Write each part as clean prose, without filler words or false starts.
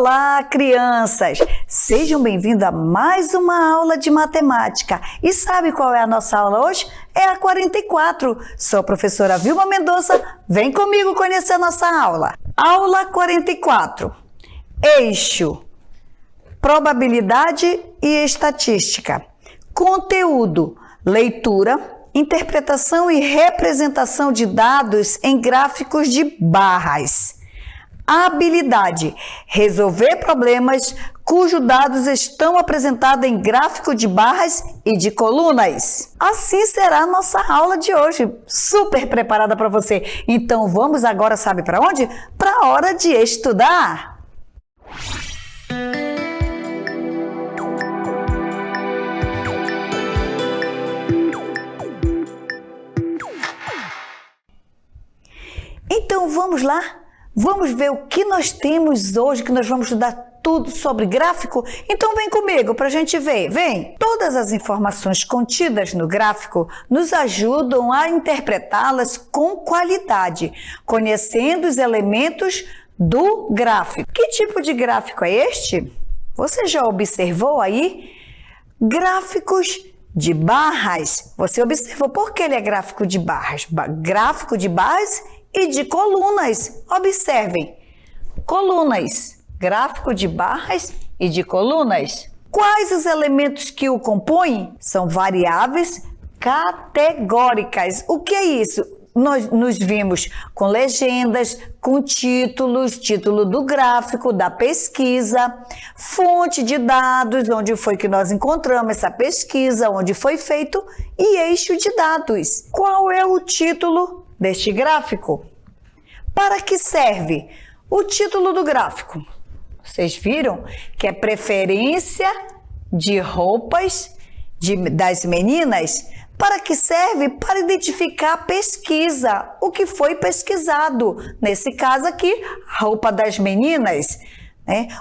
Olá, crianças! Sejam bem-vindos a mais uma aula de matemática. E sabe qual é a nossa aula hoje? É a 44. Sou a professora Vilma Mendonça. Vem comigo conhecer a nossa aula. Aula 44. Eixo, probabilidade e estatística. Conteúdo, leitura, interpretação e representação de dados em gráficos de barras. Habilidade, resolver problemas cujos dados estão apresentados em gráfico de barras e de colunas. Assim será a nossa aula de hoje, super preparada para você. Então vamos agora, sabe para onde? Para a hora de estudar. Então vamos lá? Vamos ver o que nós temos hoje, que nós vamos estudar tudo sobre gráfico? Então vem comigo para a gente ver, vem! Todas as informações contidas no gráfico nos ajudam a interpretá-las com qualidade, conhecendo os elementos do gráfico. Que tipo de gráfico é este? Você já observou aí? Gráficos de barras. Você observou por que ele é gráfico de barras? Gráfico de barras e de colunas. Observem, colunas, gráfico de barras e de colunas. Quais os elementos que o compõem? São variáveis categóricas. O que é isso? Nós nos vimos com legendas, com títulos, título do gráfico, da pesquisa, fonte de dados, onde foi que nós encontramos essa pesquisa, onde foi feito, e eixo de dados. Qual é o título deste gráfico? Para que serve o título do gráfico? Vocês viram que é preferência de roupas das meninas? Para que serve? Para identificar a pesquisa, o que foi pesquisado. Nesse caso aqui, a roupa das meninas.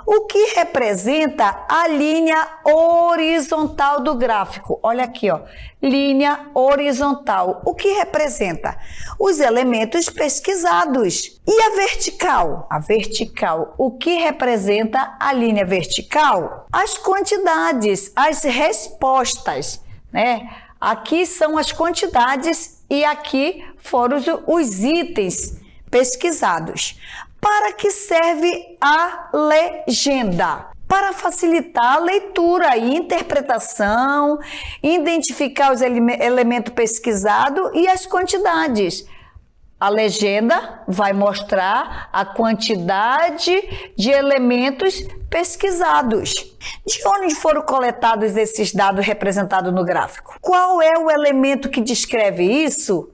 O que representa a linha horizontal do gráfico? Olha aqui, ó, linha horizontal. O que representa? Os elementos pesquisados. E a vertical? A vertical, o que representa a linha vertical? As quantidades, as respostas, né? Aqui são as quantidades e aqui foram os itens pesquisados. Para que serve a legenda? Para facilitar a leitura e interpretação, identificar os elementos pesquisados e as quantidades. A legenda vai mostrar a quantidade de elementos pesquisados. De onde foram coletados esses dados representados no gráfico? Qual é o elemento que descreve isso?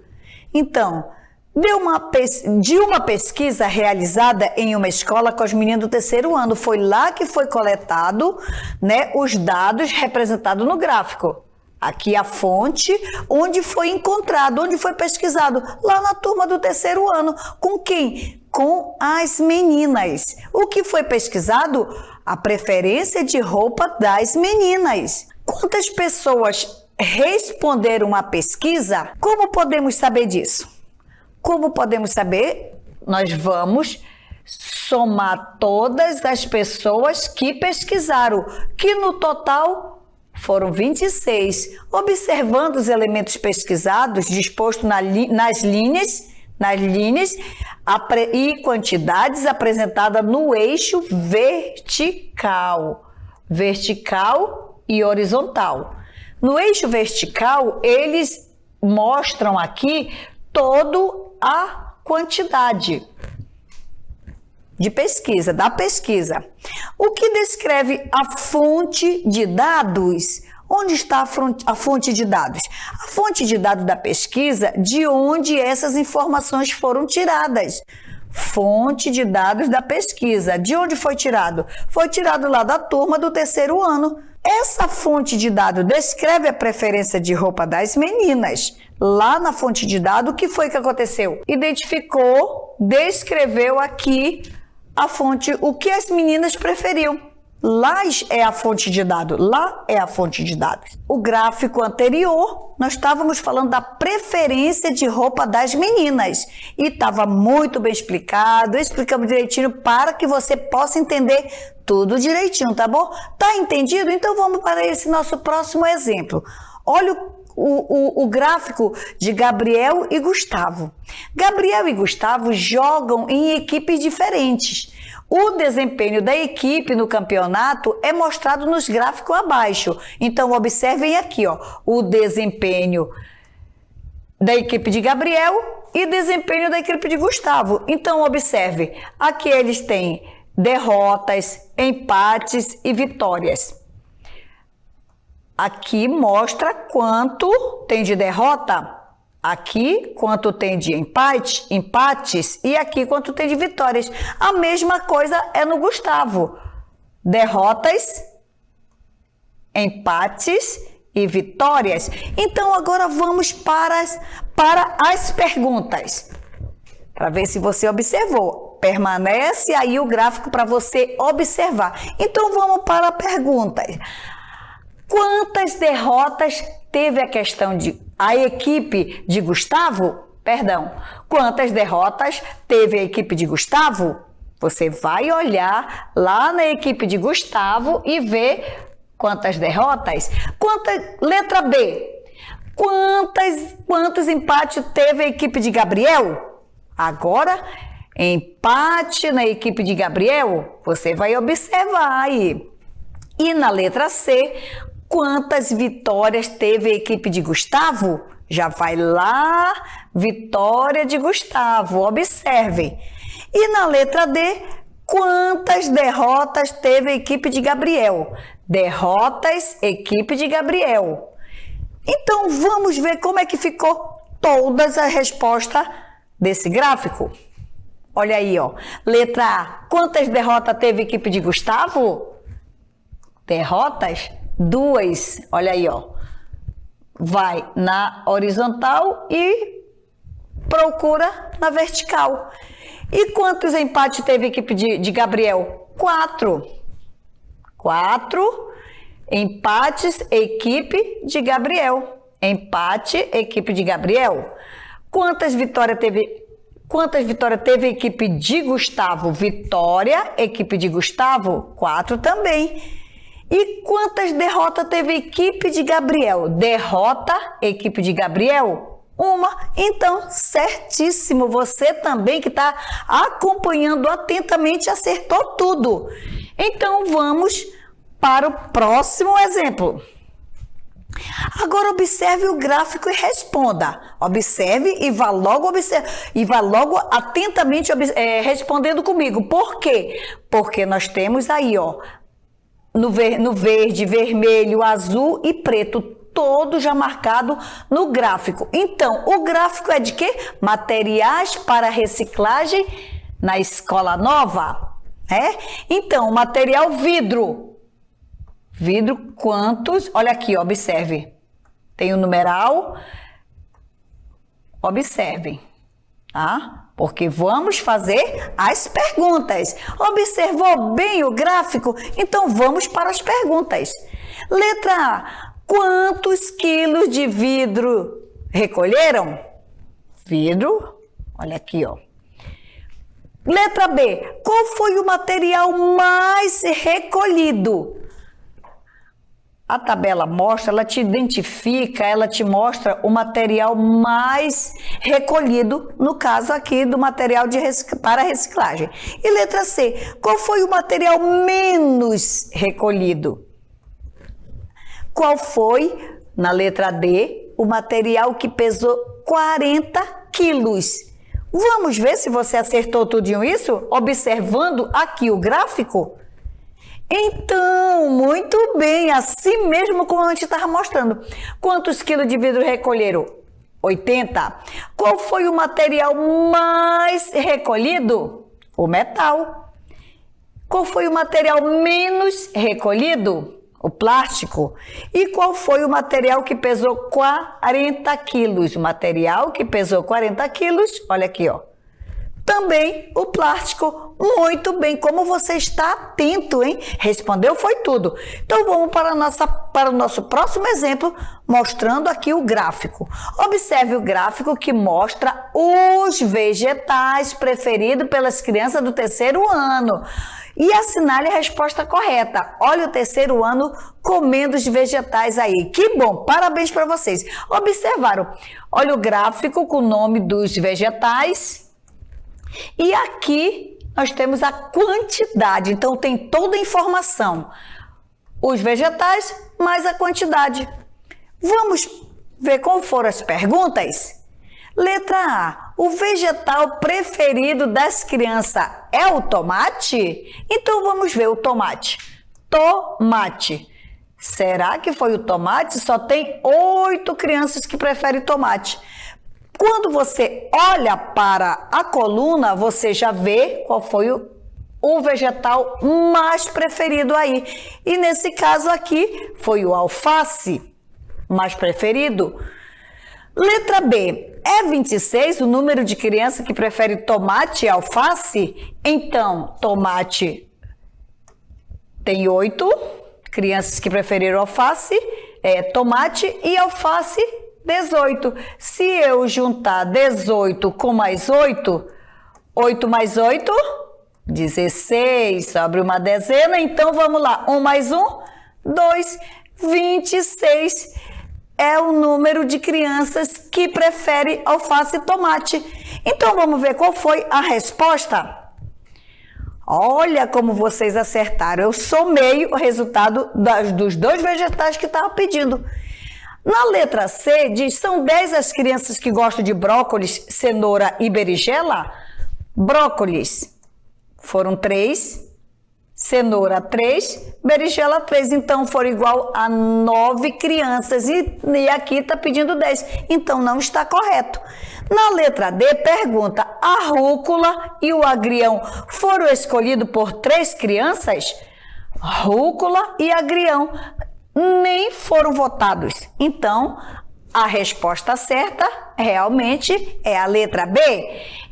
Então, de uma pesquisa realizada em uma escola com os meninos do terceiro ano. Foi lá que foi coletado, né, os dados representados no gráfico. Aqui a fonte, onde foi encontrado, onde foi pesquisado, lá na turma do terceiro ano. Com quem? Com as meninas. O que foi pesquisado? A preferência de roupa das meninas. Quantas pessoas responderam à pesquisa? Como podemos saber disso? Como podemos saber? Nós vamos somar todas as pessoas que pesquisaram, que no total foram 26. Observando os elementos pesquisados dispostos nas linhas e quantidades apresentadas no eixo vertical e horizontal. No eixo vertical, eles mostram aqui toda a quantidade de pesquisa, da pesquisa. O que descreve a fonte de dados? Onde está a fonte de dados? A fonte de dados da pesquisa, de onde essas informações foram tiradas. Fonte de dados da pesquisa. De onde foi tirado? Foi tirado lá da turma do terceiro ano. Essa fonte de dados descreve a preferência de roupa das meninas. Lá na fonte de dados, o que foi que aconteceu? Identificou, descreveu aqui a fonte, o que as meninas preferiam. Lá é a fonte de dados, lá é a fonte de dados. O gráfico anterior, nós estávamos falando da preferência de roupa das meninas. E estava muito bem explicado, explicamos direitinho para que você possa entender tudo direitinho, tá bom? Tá entendido? Então vamos para esse nosso próximo exemplo. Olha o gráfico de Gabriel e Gustavo. Gabriel e Gustavo jogam em equipes diferentes. O desempenho da equipe no campeonato é mostrado nos gráficos abaixo. Então, observem aqui, ó, o desempenho da equipe de Gabriel e desempenho da equipe de Gustavo. Então, observe, aqui eles têm derrotas, empates e vitórias. Aqui mostra quanto tem de derrota, aqui quanto tem de empates e aqui quanto tem de vitórias. A mesma coisa é no Gustavo. Derrotas, empates e vitórias. Então agora vamos para as perguntas. Para ver se você observou. Permanece aí o gráfico para você observar. Então vamos para perguntas. Quantas derrotas teve a equipe de Gustavo? Perdão. Quantas derrotas teve a equipe de Gustavo? Você vai olhar lá na equipe de Gustavo e ver quantas derrotas. Letra B. Quantos empates teve a equipe de Gabriel? Agora, empate na equipe de Gabriel, você vai observar aí. E na letra C, quantas vitórias teve a equipe de Gustavo? Já vai lá, vitória de Gustavo, observem. E na letra D, quantas derrotas teve a equipe de Gabriel? Derrotas, equipe de Gabriel. Então, vamos ver como é que ficou todas as respostas desse gráfico. Olha aí, ó. Letra A, quantas derrotas teve a equipe de Gustavo? Derrotas? 2. Olha aí, ó. Vai na horizontal e procura na vertical. E quantos empates teve a equipe de Gabriel? 4. 4 empates, equipe de Gabriel. Empate, equipe de Gabriel. Quantas vitórias teve a equipe de Gustavo? Vitória, equipe de Gustavo? 4 também. E quantas derrotas teve a equipe de Gabriel? Derrota, equipe de Gabriel? 1. Então, certíssimo. Você também que está acompanhando atentamente acertou tudo. Então, vamos para o próximo exemplo. Agora observe o gráfico e responda. Observe e vá logo atentamente respondendo comigo. Por quê? Porque nós temos aí, ó, no verde, vermelho, azul e preto, todo já marcado no gráfico. Então, o gráfico é de quê? Materiais para reciclagem na escola nova. Então, material vidro. Vidro, quantos? Olha aqui, observe. Tem o numeral. Observem, tá? Porque vamos fazer as perguntas. Observou bem o gráfico? Então, vamos para as perguntas. Letra A. Quantos quilos de vidro recolheram? Vidro, olha aqui, ó. Letra B. Qual foi o material mais recolhido? A tabela mostra, ela te identifica, ela te mostra o material mais recolhido, no caso aqui do material para reciclagem. E letra C, qual foi o material menos recolhido? Qual foi, na letra D, o material que pesou 40 quilos? Vamos ver se você acertou tudinho isso, observando aqui o gráfico? Então, muito bem, assim mesmo como a gente estava mostrando. Quantos quilos de vidro recolheram? 80. Qual foi o material mais recolhido? O metal. Qual foi o material menos recolhido? O plástico. E qual foi o material que pesou 40 quilos? O material que pesou 40 quilos, olha aqui, ó. Também o plástico. Muito bem, como você está atento, hein? Respondeu, foi tudo. Então vamos para o nosso próximo exemplo, mostrando aqui o gráfico. Observe o gráfico que mostra os vegetais preferidos pelas crianças do terceiro ano. E assinale a resposta correta. Olha o terceiro ano comendo os vegetais aí. Que bom, parabéns para vocês. Observaram? Olha o gráfico com o nome dos vegetais. E aqui nós temos a quantidade. Então tem toda a informação. Os vegetais mais a quantidade. Vamos ver como foram as perguntas? Letra A. O vegetal preferido das crianças é o tomate? Então vamos ver o tomate. Tomate. Será que foi o tomate? Só tem 8 crianças que preferem tomate. Quando você olha para a coluna, você já vê qual foi o vegetal mais preferido aí. E nesse caso aqui foi o alface mais preferido. Letra B. É 26 o número de crianças que prefere tomate e alface? Então, tomate tem 8 crianças que preferiram alface, tomate e alface 18. Se eu juntar 18 com mais 8, 8 mais 8, 16, sobre uma dezena. Então, vamos lá. 1 mais 1, 2, 26. É o número de crianças que prefere alface e tomate. Então, vamos ver qual foi a resposta? Olha como vocês acertaram. Eu somei o resultado dos 2 vegetais que estavam pedindo. Na letra C, diz, são 10 as crianças que gostam de brócolis, cenoura e berinjela? Brócolis foram 3. Cenoura 3, berinjela 3, então foram igual a 9 crianças e aqui está pedindo 10, então não está correto. Na letra D, pergunta, a rúcula e o agrião foram escolhidos por 3 crianças? Rúcula e agrião nem foram votados, então a resposta certa realmente é a letra B.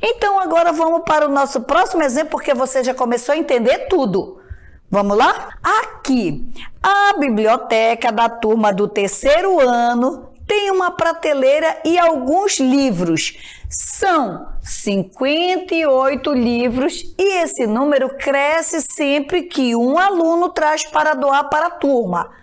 Então agora vamos para o nosso próximo exemplo, porque você já começou a entender tudo. Vamos lá? Aqui, a biblioteca da turma do terceiro ano tem uma prateleira e alguns livros. São 58 livros e esse número cresce sempre que um aluno traz para doar para a turma.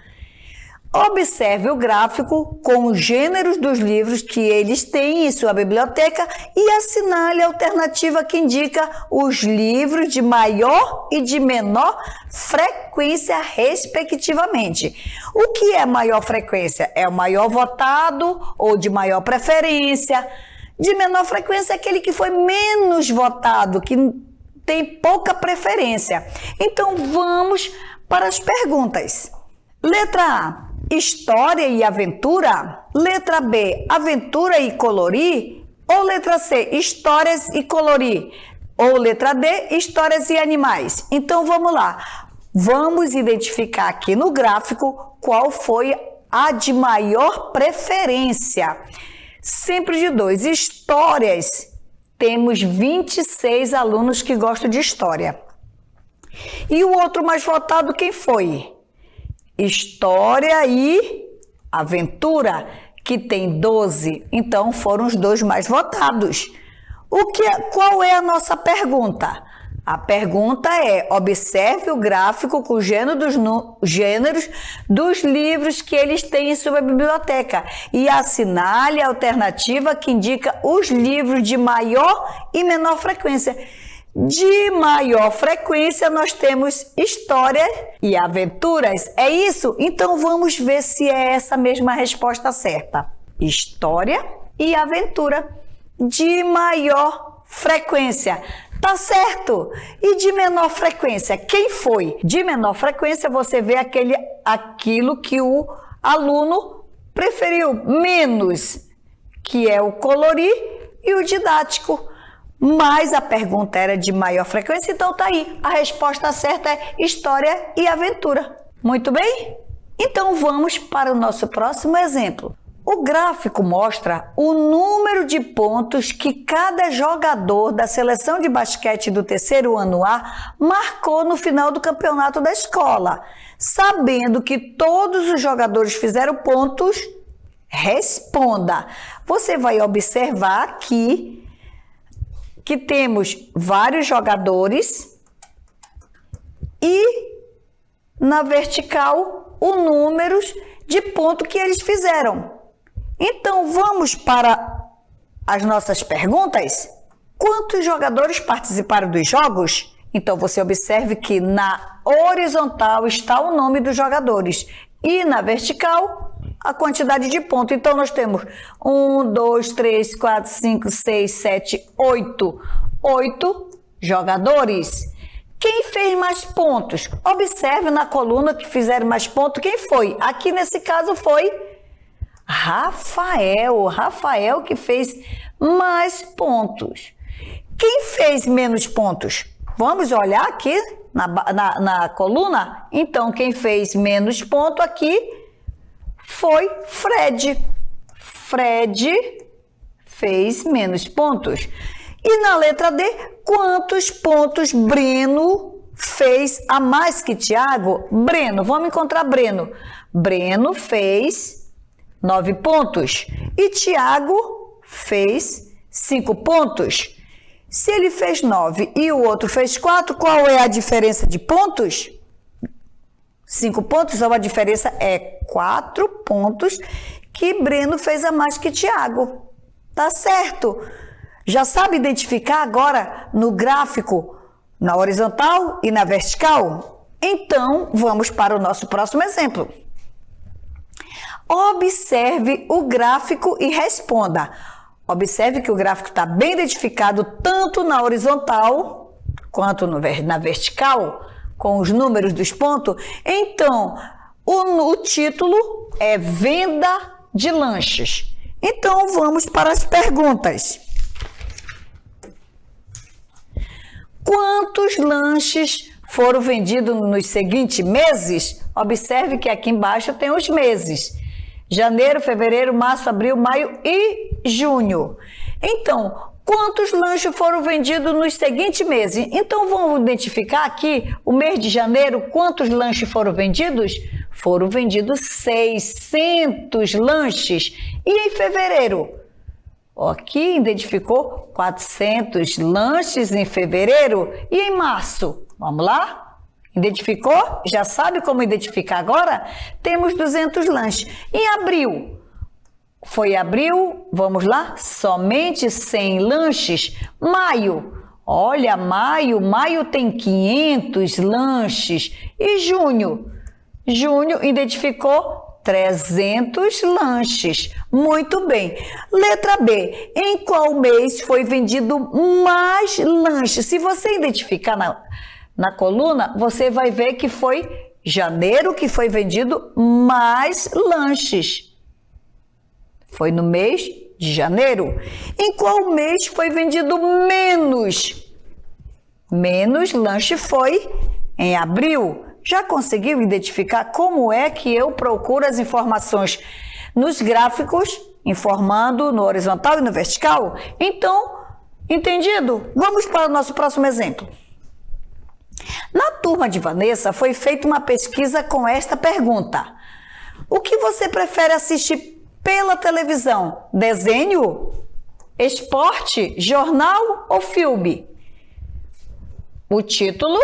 Observe o gráfico com os gêneros dos livros que eles têm em sua biblioteca e assinale a alternativa que indica os livros de maior e de menor frequência, respectivamente. O que é maior frequência? É o maior votado ou de maior preferência? De menor frequência é aquele que foi menos votado, que tem pouca preferência. Então, vamos para as perguntas. Letra A. História e aventura? Letra B, aventura e colorir? Ou letra C, histórias e colorir? Ou letra D, histórias e animais? Então vamos lá, vamos identificar aqui no gráfico qual foi a de maior preferência. Sempre de 2, histórias, temos 26 alunos que gostam de história. E o outro mais votado quem foi? História e aventura, que tem 12. Então, foram os 2 mais votados. Qual é a nossa pergunta? A pergunta é, observe o gráfico com os gêneros dos livros que eles têm em sua biblioteca e assinale a alternativa que indica os livros de maior e menor frequência. De maior frequência, nós temos história e aventuras. É isso? Então, vamos ver se é essa mesma resposta certa. História e aventura. De maior frequência. Tá certo? E de menor frequência, quem foi? De menor frequência, você vê aquilo que o aluno preferiu menos, que é o colorir e o didático. Mas a pergunta era de maior frequência, então tá aí. A resposta certa é história e aventura. Muito bem? Então vamos para o nosso próximo exemplo. O gráfico mostra o número de pontos que cada jogador da seleção de basquete do terceiro ano A marcou no final do campeonato da escola. Sabendo que todos os jogadores fizeram pontos, responda. Você vai observar aqui que temos vários jogadores e na vertical o número de pontos que eles fizeram. Então, vamos para as nossas perguntas? Quantos jogadores participaram dos jogos? Então, você observe que na horizontal está o nome dos jogadores e na vertical a quantidade de pontos. Então, nós temos 1, 2, 3, 4, 5, 6, 7, 8. 8 jogadores. Quem fez mais pontos? Observe na coluna que fizeram mais pontos. Quem foi? Aqui nesse caso foi Rafael. Rafael que fez mais pontos. Quem fez menos pontos? Vamos olhar aqui na coluna? Então, quem fez menos ponto aqui foi Fred. Fred fez menos pontos. E na letra D, quantos pontos Breno fez a mais que Tiago? Breno, vamos encontrar Breno. Breno fez 9 pontos e Tiago fez 5 pontos. Se ele fez 9 e o outro fez 4, qual é a diferença de pontos? 5 pontos, ou a diferença é 4 pontos que Breno fez a mais que Tiago. Tá certo? Já sabe identificar agora no gráfico, na horizontal e na vertical? Então, vamos para o nosso próximo exemplo. Observe o gráfico e responda. Observe que o gráfico está bem identificado tanto na horizontal quanto na vertical, com os números dos pontos. Então, o título é Venda de Lanches. Então, vamos para as perguntas. Quantos lanches foram vendidos nos seguintes meses? Observe que aqui embaixo tem os meses. Janeiro, fevereiro, março, abril, maio e junho. Então, quantos lanches foram vendidos nos seguintes meses? Então, vamos identificar aqui o mês de janeiro, quantos lanches foram vendidos? Foram vendidos 600 lanches. E em fevereiro? Aqui identificou 400 lanches em fevereiro. E em março? Vamos lá? Identificou? Já sabe como identificar agora? Temos 200 lanches. Em abril? Foi abril, vamos lá? Somente 100 lanches. Maio? Olha, maio tem 500 lanches. E junho? Junho identificou 300 lanches. Muito bem. Letra B. Em qual mês foi vendido mais lanches? Se você identificar na coluna, você vai ver que foi janeiro que foi vendido mais lanches. Foi no mês de janeiro. Em qual mês foi vendido menos? Menos lanche foi em abril. Já conseguiu identificar como é que eu procuro as informações nos gráficos, informando no horizontal e no vertical? Então, entendido? Vamos para o nosso próximo exemplo. Na turma de Vanessa foi feita uma pesquisa com esta pergunta: o que você prefere assistir pela televisão? Desenho, esporte, jornal ou filme? O título: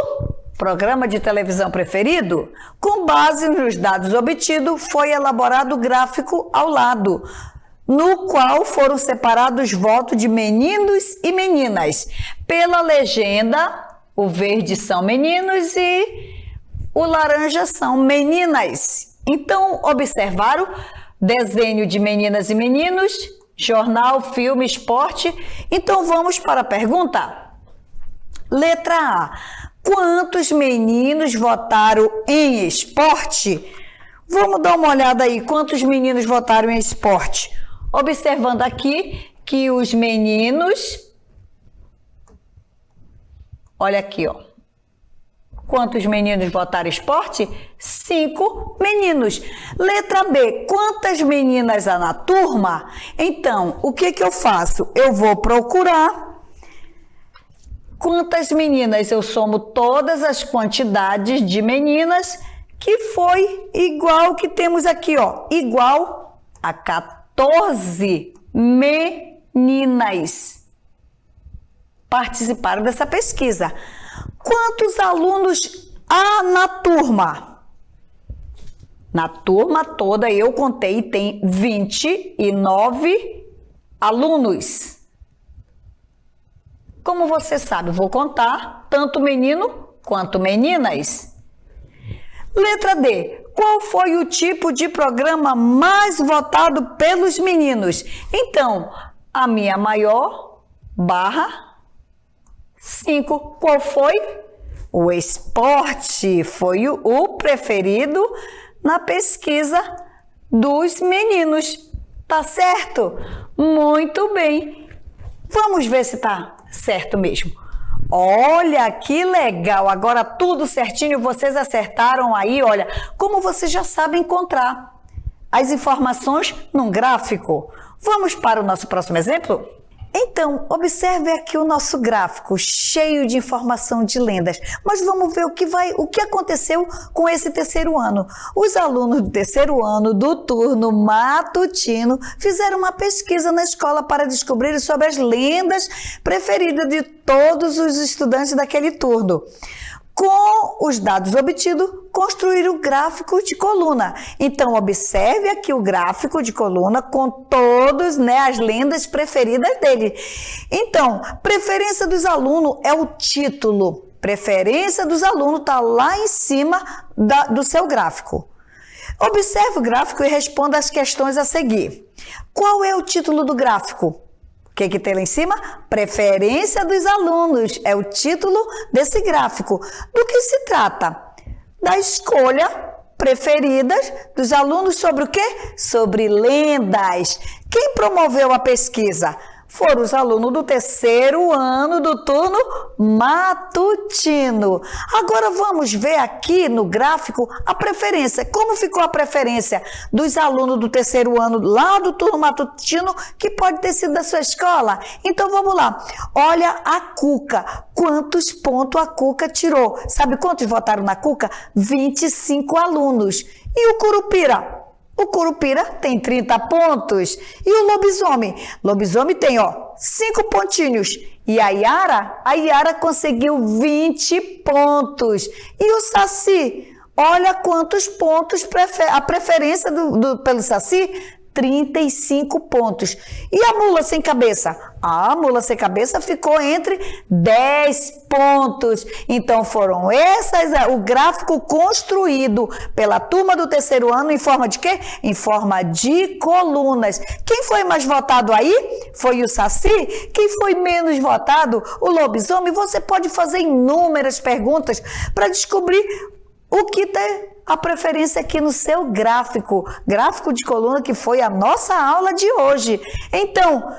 Programa de televisão preferido? Com base nos dados obtidos, foi elaborado o gráfico ao lado, no qual foram separados votos de meninos e meninas. Pela legenda, o verde são meninos e o laranja são meninas. Então, observaram? Desenho de meninas e meninos, jornal, filme, esporte. Então, vamos para a pergunta. Letra A. Quantos meninos votaram em esporte? Vamos dar uma olhada aí. Quantos meninos votaram em esporte? Observando aqui que os meninos... Olha aqui, ó. Quantos meninos votaram esporte? 5 meninos. Letra B, quantas meninas há na turma? Então, o que eu faço? Eu vou procurar quantas meninas, eu somo todas as quantidades de meninas, que foi igual que temos aqui, ó, igual a 14 meninas participaram dessa pesquisa. Quantos alunos há na turma? Na turma toda eu contei, tem 29 alunos. Como você sabe, vou contar tanto menino quanto meninas. Letra D. Qual foi o tipo de programa mais votado pelos meninos? Então, a minha maior barra 5. Qual foi? O esporte foi o preferido na pesquisa dos meninos. Tá certo? Muito bem. Vamos ver se tá certo mesmo. Olha que legal! Agora tudo certinho, vocês acertaram aí, olha, como vocês já sabem encontrar as informações num gráfico. Vamos para o nosso próximo exemplo? Então, observe aqui o nosso gráfico, cheio de informação de lendas. Mas vamos ver o que aconteceu com esse terceiro ano. Os alunos do terceiro ano do turno matutino fizeram uma pesquisa na escola para descobrir sobre as lendas preferidas de todos os estudantes daquele turno. Com os dados obtidos, construir o gráfico de coluna. Então, observe aqui o gráfico de coluna com todas, as lendas preferidas dele. Então, preferência dos alunos é o título. Preferência dos alunos está lá em cima do seu gráfico. Observe o gráfico e responda as questões a seguir. Qual é o título do gráfico? O que tem lá em cima? Preferência dos alunos. É o título desse gráfico. Do que se trata? Da escolha preferida dos alunos sobre o quê? Sobre lendas. Quem promoveu a pesquisa? Foram os alunos do terceiro ano do turno matutino. Agora vamos ver aqui no gráfico a preferência. Como ficou a preferência dos alunos do terceiro ano lá do turno matutino, que pode ter sido da sua escola? Então vamos lá. Olha a Cuca. Quantos pontos a Cuca tirou? Sabe quantos votaram na Cuca? 25 alunos. E o Curupira? O Curupira tem 30 pontos. E o lobisomem? Lobisomem tem, 5 pontinhos. E a Yara conseguiu 20 pontos. E o Saci? Olha quantos pontos a preferência pelo Saci. 35 pontos. E a mula sem cabeça? A mula sem cabeça ficou entre 10 pontos. Então foram o gráfico construído pela turma do terceiro ano em forma de quê? Em forma de colunas. Quem foi mais votado aí? Foi o Saci. Quem foi menos votado? O lobisomem. Você pode fazer inúmeras perguntas para descobrir o que tem a preferência aqui no seu gráfico de coluna, que foi a nossa aula de hoje. Então,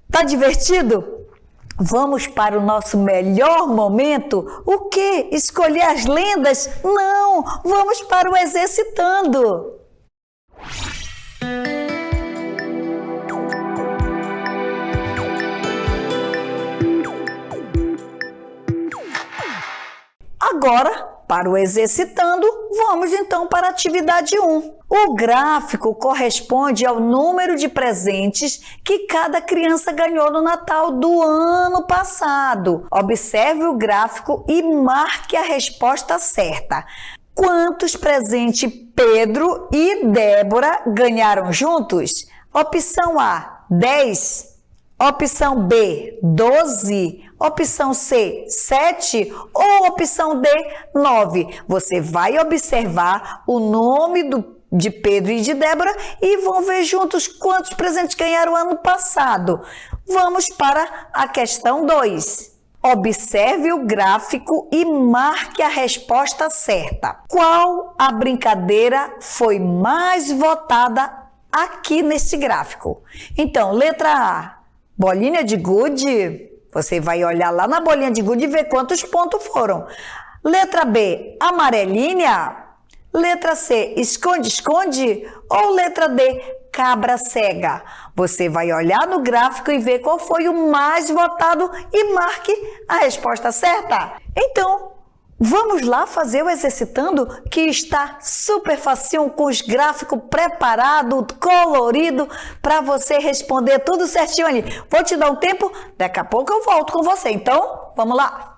tá divertido? Vamos para o nosso melhor momento? O quê? Escolher as lendas? Não! Vamos para o Exercitando! Agora, para o Exercitando, vamos então para a atividade 1. O gráfico corresponde ao número de presentes que cada criança ganhou no Natal do ano passado. Observe o gráfico e marque a resposta certa. Quantos presentes Pedro e Débora ganharam juntos? Opção A, 10. Opção B, 12. Opção C, 7. Ou opção D, 9. Você vai observar o nome de Pedro e de Débora e vão ver juntos quantos presentes ganharam ano passado. Vamos para a questão 2. Observe o gráfico e marque a resposta certa. Qual a brincadeira foi mais votada aqui nesse gráfico? Então, letra A, bolinha de gude. Você vai olhar lá na bolinha de gude e ver quantos pontos foram. Letra B, amarelinha? Letra C, esconde-esconde? Ou letra D, cabra cega? Você vai olhar no gráfico e ver qual foi o mais votado e marque a resposta certa. Então, vamos lá fazer o exercitando, que está super facinho, com os gráficos preparados, colorido, para você responder tudo certinho ali. Vou te dar um tempo, daqui a pouco eu volto com você. Então, vamos lá.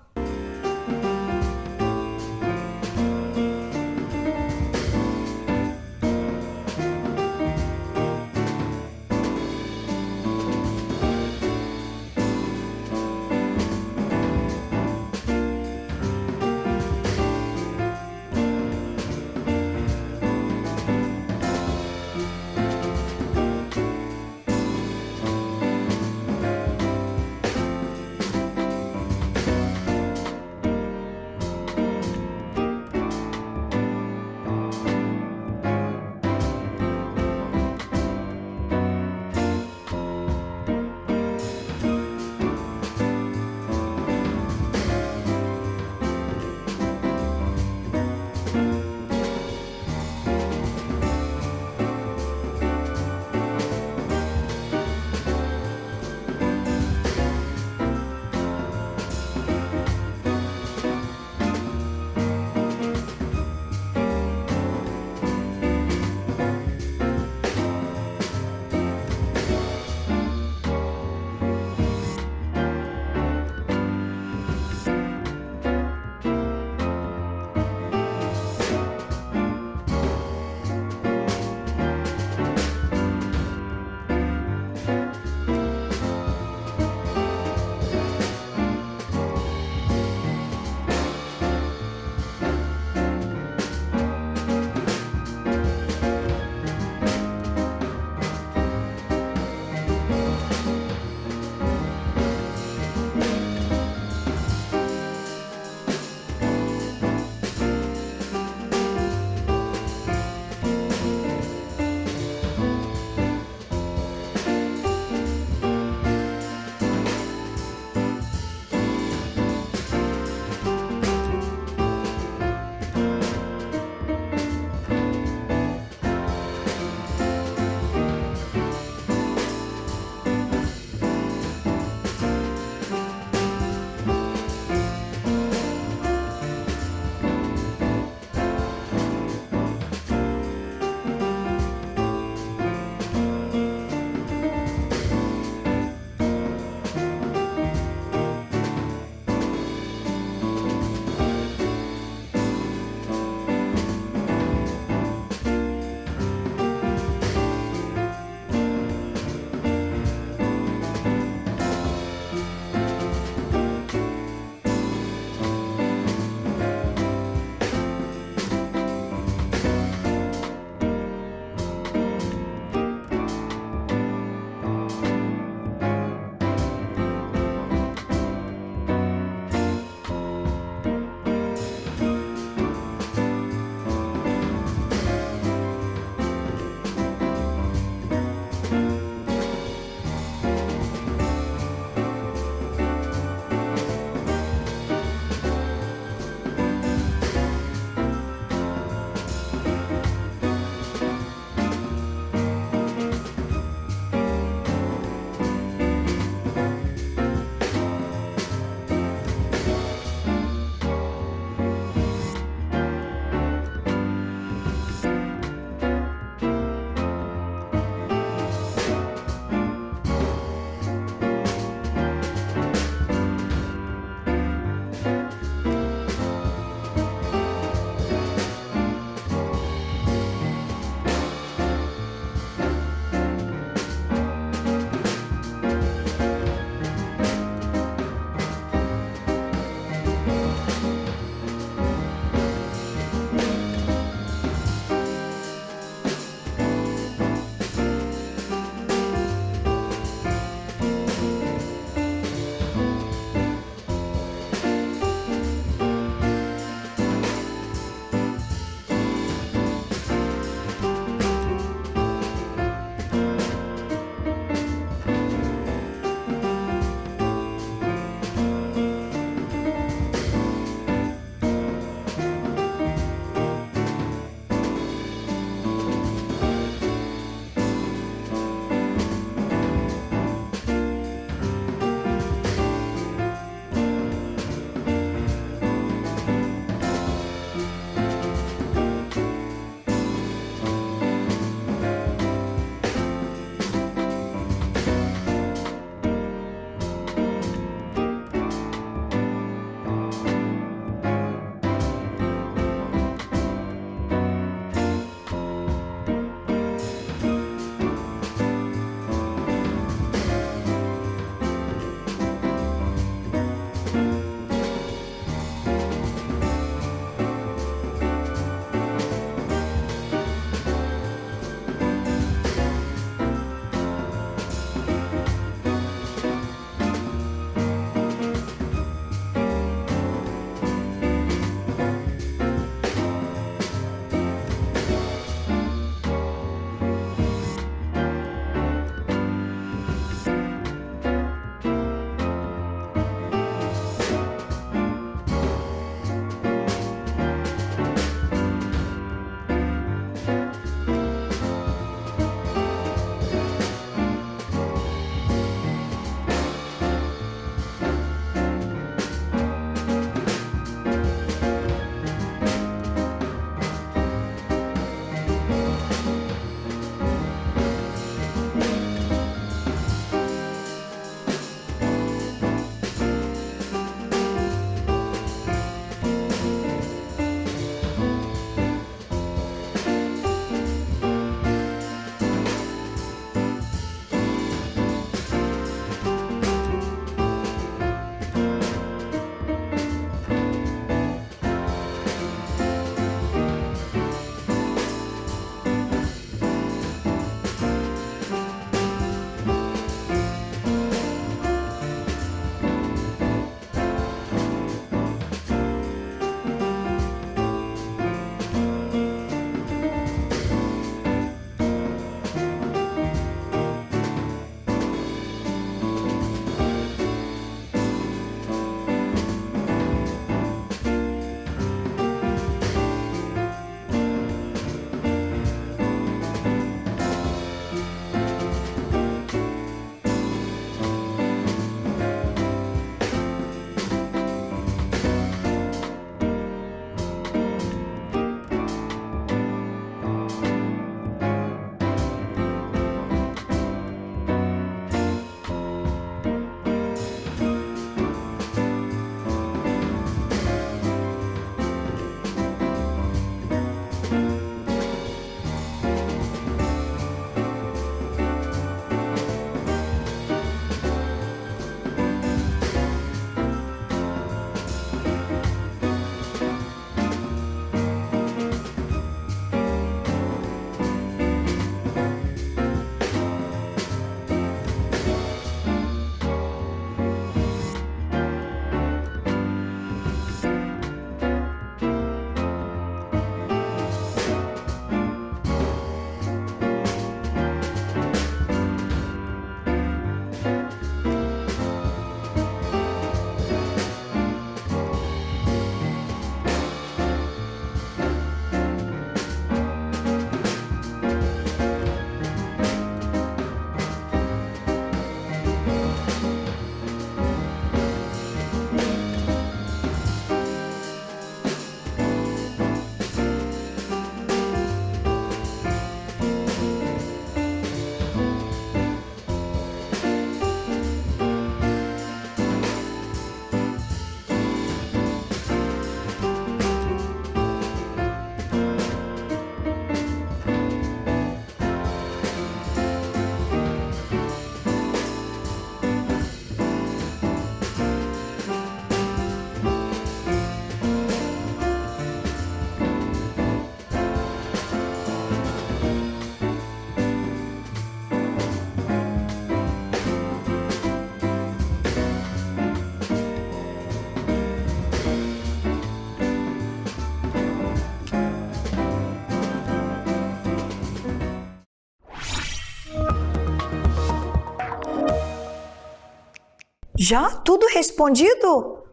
Já tudo respondido?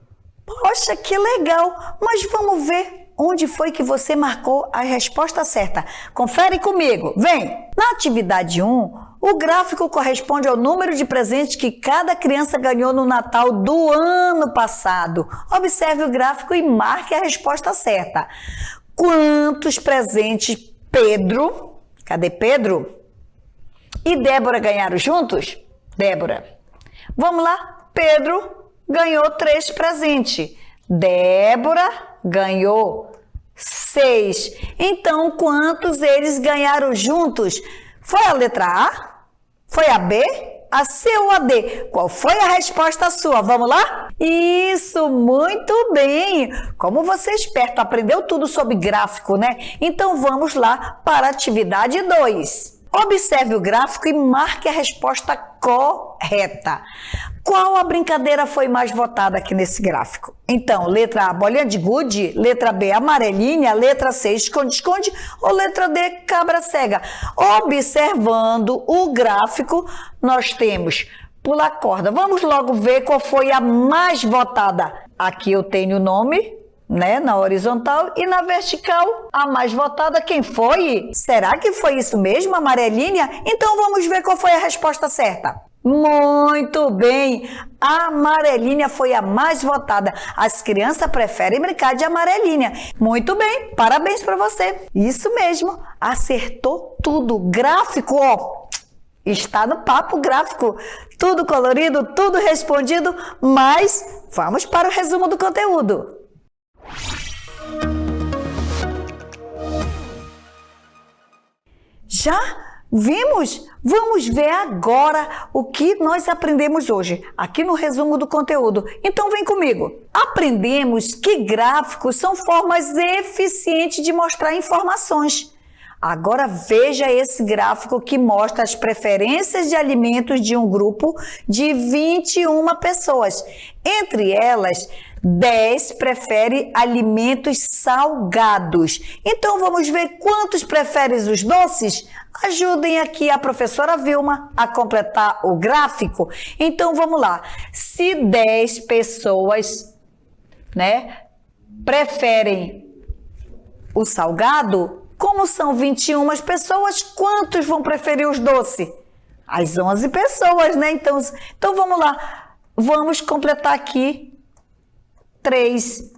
Poxa, que legal! Mas vamos ver onde foi que você marcou a resposta certa. Confere comigo, vem! Na atividade 1, o gráfico corresponde ao número de presentes que cada criança ganhou no Natal do ano passado. Observe o gráfico e marque a resposta certa. Quantos presentes Pedro, cadê Pedro? E Débora ganharam juntos? Débora. Vamos lá? Pedro ganhou 3 presentes. Débora ganhou 6. Então, quantos eles ganharam juntos? Foi a letra A? Foi a B? A C ou a D? Qual foi a resposta sua? Vamos lá? Isso, muito bem! Como você é esperto, aprendeu tudo sobre gráfico, né? Então, vamos lá para a atividade 2. Observe o gráfico e marque a resposta correta. Qual a brincadeira foi mais votada aqui nesse gráfico? Então, letra A, bolinha de gude, letra B, amarelinha, letra C, esconde-esconde ou letra D, cabra cega? Observando o gráfico, nós temos pula corda. Vamos logo ver qual foi a mais votada. Aqui eu tenho o nome, né, na horizontal, e na vertical, a mais votada, quem foi? Será que foi isso mesmo, amarelinha? Então vamos ver qual foi a resposta certa. Muito bem, a amarelinha foi a mais votada. As crianças preferem brincar de amarelinha. Muito bem, parabéns para você. Isso mesmo, acertou tudo. Gráfico, ó, está no papo gráfico. Tudo colorido, tudo respondido, mas vamos para o resumo do conteúdo. Já vimos? Vamos ver agora o que nós aprendemos hoje, aqui no resumo do conteúdo. Então vem comigo. Aprendemos que gráficos são formas eficientes de mostrar informações. Agora veja esse gráfico que mostra as preferências de alimentos de um grupo de 21 pessoas. Entre elas, 10 prefere alimentos salgados. Então vamos ver quantos preferem os doces? Ajudem aqui a professora Vilma a completar o gráfico. Então vamos lá. Se 10 pessoas, né, preferem o salgado, como são 21 pessoas, quantos vão preferir os doces? As 11 pessoas, né? Então vamos lá. Vamos completar aqui. 3,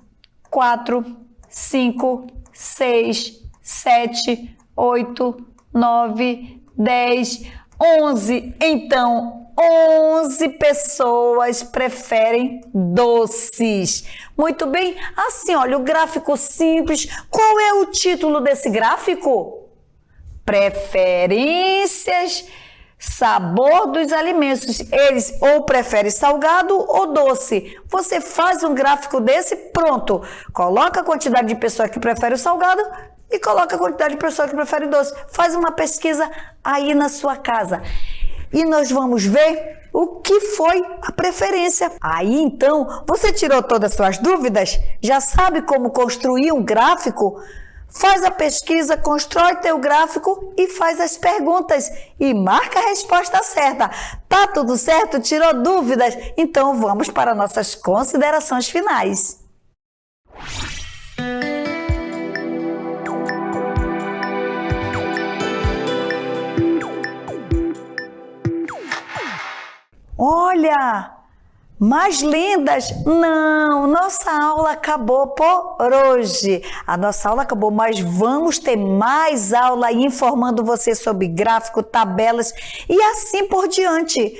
4, 5, 6, 7, 8, 9, 10, 11. Então, 11 pessoas preferem doces. Muito bem. Assim, olha, o gráfico simples. Qual é o título desse gráfico? Preferências, sabor dos alimentos. Eles ou preferem salgado ou doce. Você faz um gráfico desse, pronto. Coloca a quantidade de pessoas que preferem o salgado e coloca a quantidade de pessoas que preferem doce. Faz uma pesquisa aí na sua casa. E nós vamos ver o que foi a preferência. Aí, então, você tirou todas as suas dúvidas? Já sabe como construir um gráfico? Faz a pesquisa, constrói teu gráfico e faz as perguntas e marca a resposta certa. Tá tudo certo? Tirou dúvidas? Então vamos para nossas considerações finais. Olha! Mais lindas? Não, nossa aula acabou por hoje. A nossa aula acabou, mas vamos ter mais aula informando você sobre gráfico, tabelas e assim por diante.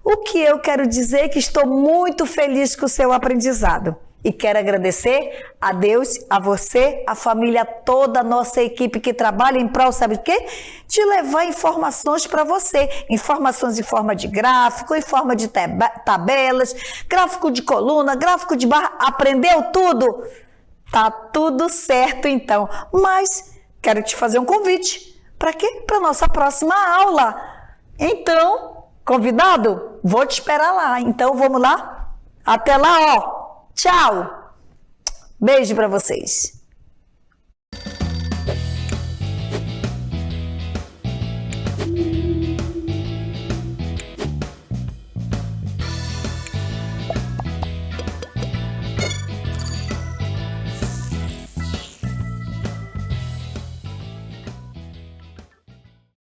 O que eu quero dizer é que estou muito feliz com o seu aprendizado. E quero agradecer a Deus, a você, a família toda, a nossa equipe que trabalha em prol, sabe o quê? De levar informações para você. Informações em forma de gráfico, em forma de tabelas, gráfico de coluna, gráfico de barra. Aprendeu tudo? Tá tudo certo então. Mas quero te fazer um convite. Para quê? Para nossa próxima aula. Então, convidado? Vou te esperar lá. Então, vamos lá? Até lá, ó. Tchau! Beijo para vocês!